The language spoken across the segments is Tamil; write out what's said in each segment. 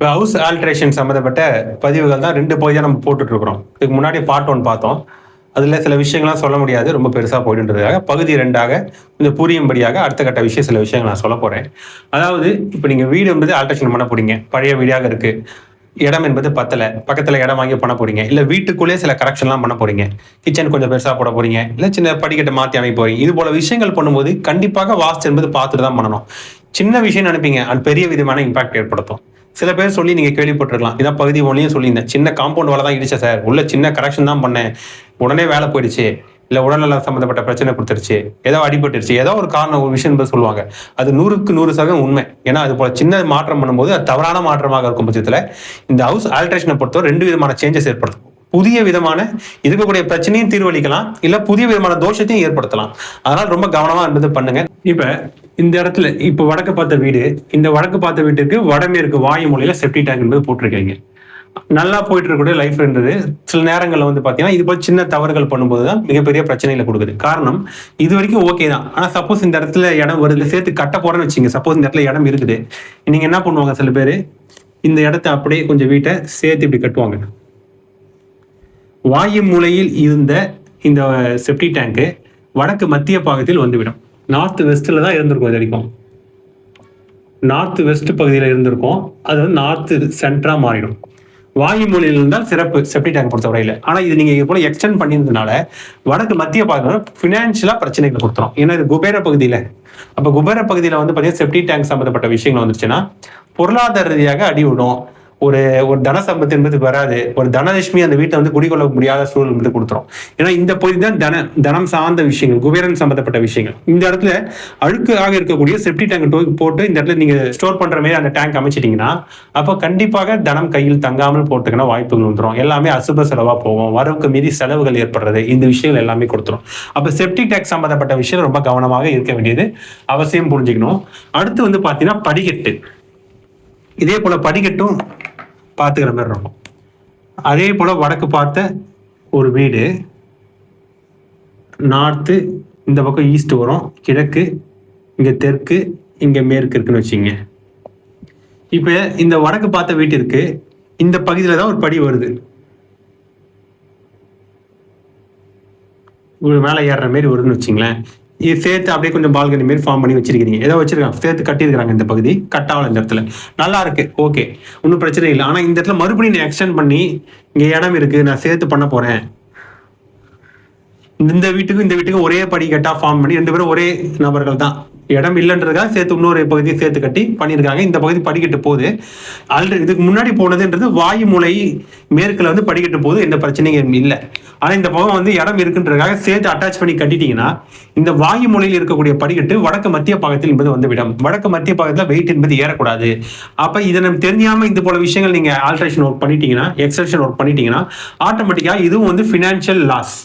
இப்போ ஹவுஸ் ஆல்ட்ரேஷன் சம்மந்தப்பட்ட பதிவுகள் தான் 2 பகுதியாக நம்ம போட்டுட்ருக்குறோம். இதுக்கு முன்னாடி பார்ட் 1 பார்த்தோம். அதில் சில விஷயங்கள்லாம் சொல்ல முடியாது, ரொம்ப பெருசாக போயிட்டுன்றதுக்காக பகுதி 2ஆக கொஞ்சம் புரியும்படியாக அடுத்த கட்ட சில விஷயங்கள் நான் சொல்ல போகிறேன். அதாவது இப்போ நீங்கள் வீடு என்பது ஆல்ட்ரேஷன் பண்ண போறீங்க, பழைய வீடாக இருக்குது, இடம் என்பது பத்தலை, பக்கத்தில் இடம் வாங்கி பண்ண போறீங்க, இல்லை வீட்டுக்குள்ளே சில கரெக்ஷன்லாம் பண்ண போறீங்க, கிச்சன் கொஞ்சம் பெருசாக போட போறீங்க, இல்லை சின்ன படிக்கட்டை மாற்றி அமைக்க போறீங்க. இது போல விஷயங்கள் பண்ணும்போது கண்டிப்பாக வாஸ்து என்பது பார்த்துட்டு தான் பண்ணணும். சின்ன விஷயம் நினைப்பீங்க, அது பெரிய விதமான இம்பாக்ட் ஏற்படுத்தும். சில பேர் சொல்லி நீங்க கேள்விப்பட்டிருக்கலாம், இதான் பகுதி 1லையும் சொல்லியிருந்தேன், சின்ன காம்பவுண்ட் வேலை தான் இடிச்சேன் சார், உள்ள சின்ன கரெக்ஷன் தான் பண்ணேன், உடனே வேலை போயிடுச்சு, இல்லை உடல்நல சம்மந்தப்பட்ட பிரச்சனை கொடுத்துருச்சு, ஏதோ அடிபட்டுருச்சு, ஏதோ ஒரு காரணம், ஒரு விஷயம் சொல்லுவாங்க. அது 100க்கு 100% உண்மை. ஏன்னா அது போல சின்ன மாற்றம் பண்ணும்போது அது தவறான மாற்றமாக இருக்கும் பட்சத்தில் இந்த ஹவுஸ் ஆல்ட்ரேஷனை பொறுத்தவரை 2 விதமான சேஞ்சஸ் ஏற்படுத்தும். புதிய விதமான இருக்கக்கூடிய பிரச்சனையும் தீர்வளிக்கலாம், இல்ல புதிய விதமான தோஷத்தையும் ஏற்படுத்தலாம். அதனால ரொம்ப கவனமா என்பது பண்ணுங்க. இப்ப இந்த இடத்துல இப்ப வடக்கு பார்த்த வீடு, இந்த வடக்கு பார்த்த வீட்டுக்கு வடமேற்கு வாயு மூலையில செப்டி டேங்க் என்பது போட்டிருக்கீங்க. நல்லா போயிட்டு இருக்கக்கூடிய லைஃப் இருந்தது. சில நேரங்கள்ல பாத்தீங்கன்னா இது போல சின்ன தவறுகள் பண்ணும்போதுதான் மிகப்பெரிய பிரச்சனைகளை கொடுக்குது. காரணம் இது வரைக்கும் ஓகே தான். ஆனா சப்போஸ் இந்த இடத்துல இடம் வருது, சேர்த்து கட்ட போறேன்னு வச்சுங்க, சப்போஸ் இந்த இடத்துல இடம் இருக்குது, நீங்க என்ன பண்ணுவாங்க, சில பேர் இந்த இடத்த அப்படியே கொஞ்சம் வீட்டை சேர்த்து இப்படி கட்டுவாங்க. வாயு மூலையில் இருந்த இந்த செப்டி டேங்கு வடக்கு மத்திய பாகத்தில் வந்துவிடும். நார்த் வெஸ்ட்ல தான் இருந்திருக்கும். இது வரைக்கும் நார்த் வெஸ்ட் பகுதியில் இருந்திருக்கும், அது நார்த் சென்டரா மாறிடும். வாயு மூலையில் இருந்தால் சிறப்பு செப்டி டேங்க் பொறுத்தவரையில். ஆனா இது நீங்க இது போல எக்ஸ்டெண்ட் பண்ணியிருந்ததுனால வடக்கு மத்திய பாகம் ஃபினான்ஷியலா பிரச்சனைகள் கொடுத்துரும். ஏன்னா இது குபேர பகுதியில, அப்ப குபேர பகுதியில பாத்தீங்கன்னா செப்டி டேங்க் சம்பந்தப்பட்ட விஷயங்கள் வந்துருச்சுன்னா பொருளாதார ரீதியாக அடி விடும். ஒரு தன சம்பத்து என்பது வராது. ஒரு தனலட்சுமி அந்த வீட்டை குடிக்கொள்ள முடியாத சூழல் வந்து கொடுத்துரும். ஏன்னா இந்த பகுதி தான் தனம் சார்ந்த விஷயங்கள், குபேரன் சம்பந்தப்பட்ட விஷயங்கள். இந்த இடத்துல அழுக்காக இருக்கக்கூடிய செப்டி டேங்க் போட்டு இந்த இடத்துல நீங்க ஸ்டோர் பண்ற மாதிரி அந்த டேங்க் அமைச்சிட்டீங்கன்னா அப்ப கண்டிப்பாக தனம் கையில் தங்காமல் போட்டுக்கிற வாய்ப்புகள் வந்துடும். எல்லாமே அசுப செலவா போகும், வரவுக்கு மீறி செலவுகள் ஏற்படுறது, இந்த விஷயங்கள் எல்லாமே கொடுத்துரும். அப்ப செப்டி டேங்க் சம்பந்தப்பட்ட விஷயம் ரொம்ப கவனமாக இருக்க வேண்டியது அவசியம், புரிஞ்சுக்கணும். அடுத்து பாத்தீங்கன்னா படிக்கட்டு. இதே போல படிக்கட்டும் பார்த்துக்கிற மாதிரி இருக்கும். அதே போல வடக்கு பார்த்த ஒரு வீடு, நார்த்து இந்த பக்கம் ஈஸ்ட் வரும், கிழக்கு இங்க தெற்கு, இங்க மேற்கு இருக்குன்னு வச்சுங்க. இப்ப இந்த வடக்கு பார்த்த வீட்டிற்கு இந்த பகுதியில தான் ஒரு படி வருது, ஒரு மேலே ஏறுற மாதிரி வருதுன்னு வச்சுங்களேன். இது சேர்த்து அப்படியே கொஞ்சம் பால்கனி மாதிரி ஃபார்ம் பண்ணி வச்சிருக்கீங்க, ஏதோ வச்சிருக்காங்க, சேர்த்து கட்டியிருக்காங்க. இந்த பகுதி கட்டாவில் இந்த இடத்துல நல்லா இருக்கு, ஓகே, ஒன்றும் பிரச்சனை இல்லை. ஆனால் இந்த இடத்துல மறுபடியும் நான் எக்ஸ்டெண்ட் பண்ணி இங்கே இடம் இருக்கு, நான் சேர்த்து பண்ண போறேன், இந்த வீட்டுக்கும் ஒரே படி கட்டா ஃபார்ம் பண்ணி 2 பேரும் ஒரே நபர்கள் தான், இடம் இல்லைன்றதுக்காக சேர்த்து இன்னொரு பகுதியை சேர்த்து கட்டி பண்ணியிருக்காங்க. இந்த பகுதி படிக்கட்டு போகுது. ஆல்ரெடி இதுக்கு முன்னாடி போனதுன்றது வாயு மூலை மேற்குல படிக்கட்டு போகுது, எந்த பிரச்சனையும் இல்லை. ஆனா இந்த பக்கம் இடம் இருக்குன்றதுக்காக சேர்த்து அட்டாச் பண்ணி கட்டிட்டீங்கன்னா இந்த வாயு மூலையில் இருக்கக்கூடிய படிக்கட்டு வடக்கு மத்திய பாகத்தில் என்பது விடும். வடக்கு மத்திய பாகத்தில் வெயிட் என்பது ஏறக்கூடாது. அப்ப இதை நம்ம தெரியாம இந்த போல விஷயங்கள் நீங்க ஆல்ட்ரேஷன் ஒர்க் பண்ணிட்டீங்கன்னா, எக்ஸ்டென்ஷன் ஒர்க் பண்ணிட்டீங்கன்னா ஆட்டோமேட்டிக்கா இதுவும் ஃபினான்ஷியல் லாஸ்,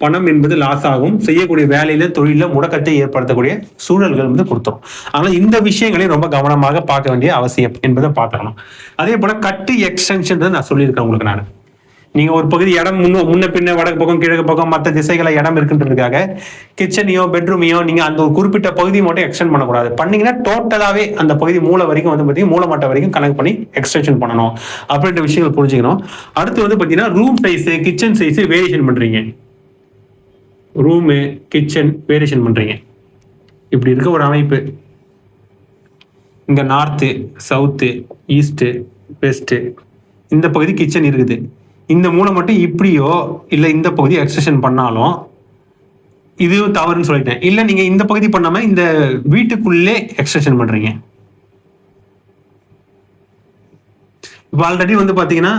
பணம் என்பது லாஸ் ஆகும், செய்யக்கூடிய வேலையில தொழில முடக்கத்தை ஏற்படுத்தக்கூடிய சூழல்கள் கொடுத்தோம். ஆனா இந்த விஷயங்களை ரொம்ப கவனமாக பார்க்க வேண்டிய அவசியம் என்பதை பார்க்கணும். அதே போல கட்டு எக்ஸ்டென்ஷன் நான் சொல்லியிருக்கேன் உங்களுக்கு. நான் நீங்க ஒரு பகுதி இடம் முன்ன பின்ன வடக்கு பக்கம் கிழக்கு பக்கம் மற்ற திசைகளை இடம் இருக்குன்றதுக்காக கிச்சனையோ பெட்ரூமையோ நீங்க அந்த ஒரு குறிப்பிட்ட பகுதி மட்டும் எக்ஸ்டெண்ட் பண்ணக்கூடாது. பண்ணீங்கன்னா டோட்டலாவே அந்த பகுதி மூளை வரைக்கும் பாத்தீங்கன்னா மூலமட்ட வரைக்கும் கனெக்ட் பண்ணி எக்ஸ்டென்ஷன் பண்ணணும் அப்படின்ற விஷயங்கள் புரிஞ்சுக்கணும். அடுத்து பாத்தீங்கன்னா room size, kitchen size variation பண்றீங்க, ரூமு கிச்சன் வேரியேஷன் பண்றீங்க. இப்படி இருக்க ஒரு அமைப்பு, இங்க நார்த்து சவுத்து ஈஸ்ட் வெஸ்ட் இந்த பகுதி கிச்சன் இருக்குது, இந்த மூளை மட்டும் இப்படியோ இல்லை இந்த பகுதி எக்ஸ்டென்ஷன் பண்ணாலும் இதுவும் தவறுன்னு சொல்லிட்டேன். இல்லை நீங்க இந்த பகுதி பண்ணாம இந்த வீட்டுக்குள்ளே எக்ஸ்டென்ஷன் பண்றீங்க. இப்போ ஆல்ரெடி பாத்தீங்கன்னா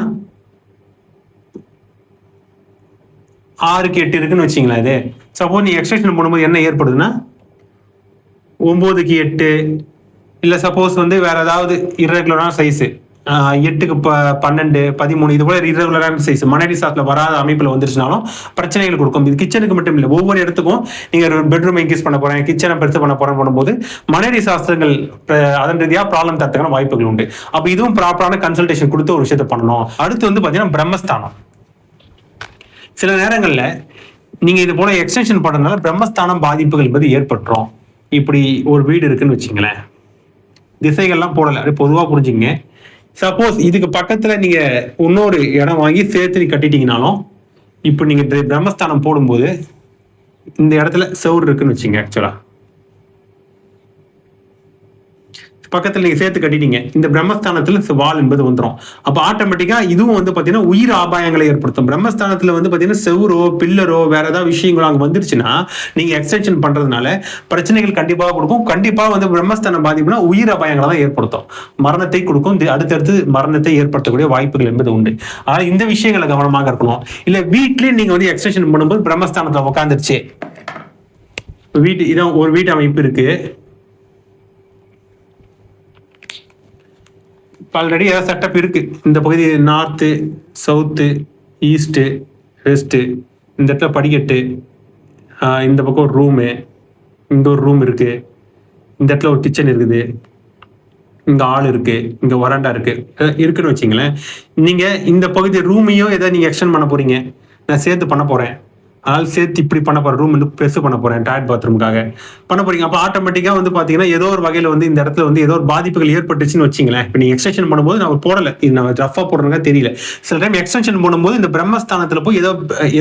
6க்கு 8 இருக்குன்னு வச்சிங்களா. இது சப்போஸ் நீ எக்ஸ்டென்ஷன் பண்ணும்போது என்ன ஏற்படுதுன்னா 9க்கு 8, இல்லை சப்போஸ் வேற ஏதாவது இரகுலரான சைஸு 8க்கு 12, 13 இது போல இரகுலரான சைஸ் மனைவி சாஸ்திரத்துல வராத அமைப்புல வந்துருச்சுனாலும் பிரச்சனைகள் கொடுக்கும். இது கிச்சனுக்கு மட்டும் இல்லை, ஒவ்வொரு இடத்துக்கும் நீங்க பெட்ரூம் இன்க்ரீஸ் பண்ண போறேன், கிச்சனை பெருசு பண்ண போறேன் பண்ணும்போது மனைவி சாஸ்திரங்கள் அதன் ரீதியா ப்ராப்ளம் தரத்துக்கான வாய்ப்புகள் உண்டு. அப்ப இதுவும் ப்ராப்பரான கன்சல்டேஷன் கொடுத்து ஒரு விஷயத்தை பண்ணணும். அடுத்து பாத்தீங்கன்னா பிரம்மஸ்தானம். சில நேரங்கள்ல நீங்க இது போல எக்ஸ்டென்ஷன் பண்றதுனால பிரம்மஸ்தானம் பாதிப்புகள் என்பது ஏற்பட்டுரும். இப்படி ஒரு வீடு இருக்குன்னு வச்சுங்களேன், திசைகள்லாம் போடலை, அது பொதுவாக புரிஞ்சுங்க. சப்போஸ் இதுக்கு பக்கத்துல நீங்க இன்னொரு இடம் வாங்கி சேர்த்து நீ கட்டிட்டீங்கனாலும், இப்போ நீங்க பிரம்மஸ்தானம் போடும்போது இந்த இடத்துல செவுரு இருக்குன்னு வச்சுங்க. ஆக்சுவலா பக்கத்துல நீங்க சேர்த்து கட்டிட்டீங்க, இந்த பிரம்மஸ்தானத்துல வால் என்பது வந்துடும். அப்ப ஆட்டோமேட்டிக்கா இதுவும் வந்து பாத்தீங்கன்னா உயிர் ஆபாயங்களை ஏற்படுத்தும். பிரம்மஸ்தானத்துல வந்து பாத்தீங்கன்னா செவுரோ பில்லரோ வேற ஏதாவது விஷயங்களோ அங்க வந்துருச்சுன்னா நீங்க எக்ஸ்டென்ஷன் பண்றதுனால பிரச்சனைகள் கண்டிப்பாக கொடுக்கும். கண்டிப்பா வந்து பிரம்மஸ்தானம் பாதிப்புனா உயிர் அபாயங்களை தான் ஏற்படுத்தும், மரணத்தை கொடுக்கும், அடுத்தடுத்து மரணத்தை ஏற்படுத்தக்கூடிய வாய்ப்புகள் என்பது உண்டு. ஆனா இந்த விஷயங்களை கவனமாக இருக்கணும். இல்ல வீட்லயே நீங்க வந்து எக்ஸ்டென்ஷன் பண்ணும்போது பிரம்மஸ்தானத்துல உட்காந்துருச்சு, வீட்டு இதான் ஒரு வீட்டு அமைப்பு இருக்கு, ஆல்ரெடி ஏதாவது செட்டப் இருக்கு. இந்த பகுதி நார்த்து, சவுத்து, ஈஸ்ட்டு, வெஸ்ட்டு, இந்த இடத்துல படிக்கட்டு, இந்த பக்கம் ஒரு ரூமு, இங்க ஒரு ரூம் இருக்கு, இந்த இடத்துல ஒரு கிச்சன் இருக்குது, இங்க ஆள் இருக்கு, இங்க வராண்டா இருக்குன்னு வச்சுங்களேன். நீங்க இந்த பகுதி ரூமையும் ஏதாவது நீங்க எக்ஸ்டெண்ட் பண்ண போறீங்க, நான் சேர்த்து பண்ண போறேன், அதனால சேர்த்து இப்படி பண்ண போறேன், ரூம் வந்து பெருசு பண்ண போறேன், டாய்லெட் பாத்ரூமுக்காக பண்ண போறீங்க. அப்போ ஆட்டோமேட்டிக்கா வந்து பாத்தீங்கன்னா ஏதோ ஒரு வகையில வந்து இந்த இடத்துல வந்து ஏதோ ஒரு பாதிப்புகள் ஏற்பட்டுச்சுன்னு வச்சுங்களேன். இப்போ நீங்க எக்ஸ்டென்ஷன் பண்ணும்போது நான் போடல, இது நான் ரஃபா போடுறதுக்கா தெரியல. சில டைம் எக்ஸ்டென்ஷன் பண்ணும்போது இந்த பிரம்மஸ்தானத்துல போய்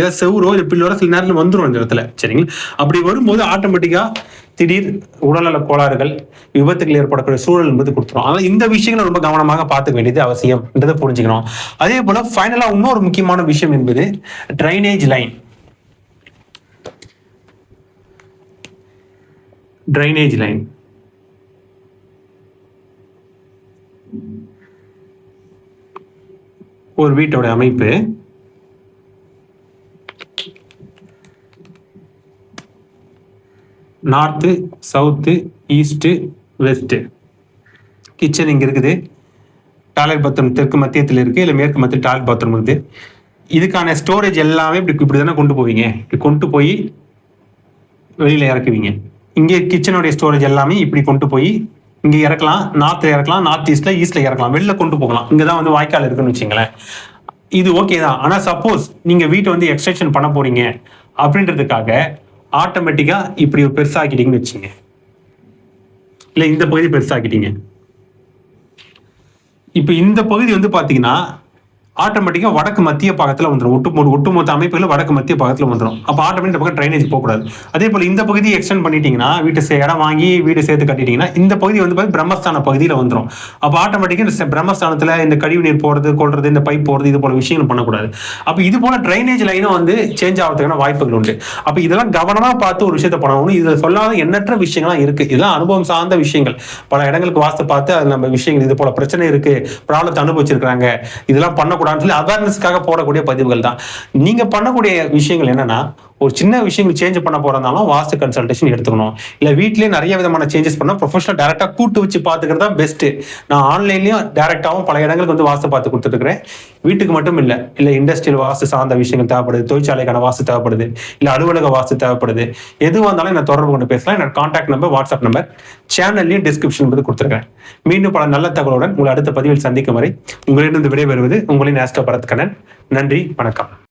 ஏதோ செவுரோ இல்லை பில்லோரோ சில நேரத்தில் வந்துடும் இந்த இடத்துல, சரிங்களா? அப்படி வரும்போது ஆட்டோமேட்டிக்கா திடீர் உடல்நல கோளாறுகள், விபத்துகள் ஏற்படக்கூடிய சூழல் என்பது கொடுத்துரும். அதனால இந்த விஷயங்களை ரொம்ப கவனமாக பார்த்துக்க வேண்டியது அவசியம்ன்றதை புரிஞ்சுக்கணும். அதே போல ஃபைனலா இன்னொரு முக்கியமான விஷயம் என்பது ட்ரைனேஜ் லைன். ட்ரைனேஜ் லைன் ஒரு வீட்டோட அமைப்பு north, south, east, west. Kitchen இங்க இருக்குது, டாய்லெட் பாத்ரூம் தெற்கு மத்தியத்தில் இருக்கு, இல்லை மேற்கு மத்திய டாய்லெட் பாத்ரூம் இருக்குது. இதுக்கான ஸ்டோரேஜ் எல்லாமே இப்படி தானே கொண்டு போவீங்க, இப்படி கொண்டு போய் வெளியில இறக்குவீங்க. இங்கே கிச்சனுடைய ஸ்டோரேஜ் எல்லாமே இப்படி கொண்டு போய் இங்கே இறக்கலாம், நார்த்ல இறக்கலாம், நார்த் ஈஸ்ட்ல இறக்கலாம், வெளில கொண்டு போகலாம். இங்கதான் வந்து வாய்க்கால் இருக்குன்னு வச்சுங்களேன். இது ஓகே தான். ஆனா சப்போஸ் நீங்க வீட்டை வந்து எக்ஸ்டென்ஷன் பண்ண போறீங்க அப்படின்றதுக்காக ஆட்டோமேட்டிக்கா இப்படி பெருசாக்கிட்டீங்கன்னு வச்சுங்க, இல்ல இந்த பகுதி பெருசாக்கிட்டீங்க, இப்ப இந்த பகுதி வந்து பாத்தீங்கன்னா ஆட்டோமேட்டிக்கா வடக்கு மத்திய பாகத்துல வந்துடும். ஒட்டுமொத்த அமைப்புகள் வடக்கு மத்திய பாகத்துல வந்துடும். அப்ப ஆட்டோமேட்டிக் பக்கம் ட்ரைனேஜ் போகக்கூடாது. அதே போல இந்த பகுதியை எக்ஸ்டெண்ட் பண்ணிட்டீங்கன்னா, இடம் வாங்கி வீடு சேர்த்து கட்டிட்டீங்கன்னா இந்த பகுதி வந்து பிரம்மஸ்தான பகுதியில வந்துடும். அப்ப ஆட்டோமேட்டிக்கா இந்த பிரம்மஸ்தானத்துல இந்த கழிவு நீர் போறது, கொள்றது, இந்த பைப் போறது, இது போல விஷயங்கள் பண்ணக்கூடாது. அப்ப இது போல ட்ரைனேஜ் லைனும் வந்து சேஞ்ச் ஆகிறதுக்கான வாய்ப்புகள் உண்டு. அப்ப இதெல்லாம் கவனமா பார்த்து ஒரு விஷயத்த பண்ணணும். இதுல சொல்லாத எண்ணற்ற விஷயங்கள்லாம் இருக்கு. இதெல்லாம் அனுபவம் சார்ந்த விஷயங்கள். பல இடங்களுக்கு வாஸ்து பார்த்து அது நம்ம விஷயங்கள் இது போல பிரச்சனை இருக்கு, ப்ராப்ளத்தை அனுபவிச்சிருக்காங்க, இதெல்லாம் பண்ண அவேர்னஸ்க்காக போடக்கூடிய பதிவுகள் தான். நீங்க பண்ணக்கூடிய விஷயங்கள் என்னன்னா, ஒரு சின்ன விஷயங்கள் சேஞ்ச் பண்ண போறதாலும் வாஸ்து கன்சல்டேஷன் எடுத்துக்கணும். இல்ல வீட்லயே நிறைய விதமான சேஞ்சஸ் பண்ணா ப்ரொஃபஷனல் டைரக்டா கூட்டு வச்சு பாத்துக்கிறது தான் பெஸ்ட். நான் ஆன்லைன்லயும் டைரக்டாவும் பல இடங்களுக்கு வந்து வாஸ்து பார்த்து கொடுத்துட்டு இருக்கிறேன். வீட்டுக்கு மட்டும் இல்ல இண்டஸ்ட்ரியல் வாஸ்து சார்ந்த விஷயங்கள் தேவைப்படுது, தொழிற்சாலைக்கான வாஸ்து தேவைப்படுது, இல்ல அலுவலக வாஸ்து தேவைப்படுது, எதுவாக இருந்தாலும் என்ன தொடர்பு கொண்டு பேசலாம். என்னோட கான்டாக்ட் நம்பர், வாட்ஸ்அப் நம்பர் சேனல்லையும் டிஸ்கிரிப்ஷன் கொடுத்துருக்கேன். மீண்டும் பல நல்ல தகவலுடன் உங்களை அடுத்த பதிவில் சந்திக்கும் வரை உங்களிடம் விடைபெறுவது உங்களின் ஆஸ்ட்ரோ பரத் கண்ணன். நன்றி, வணக்கம்.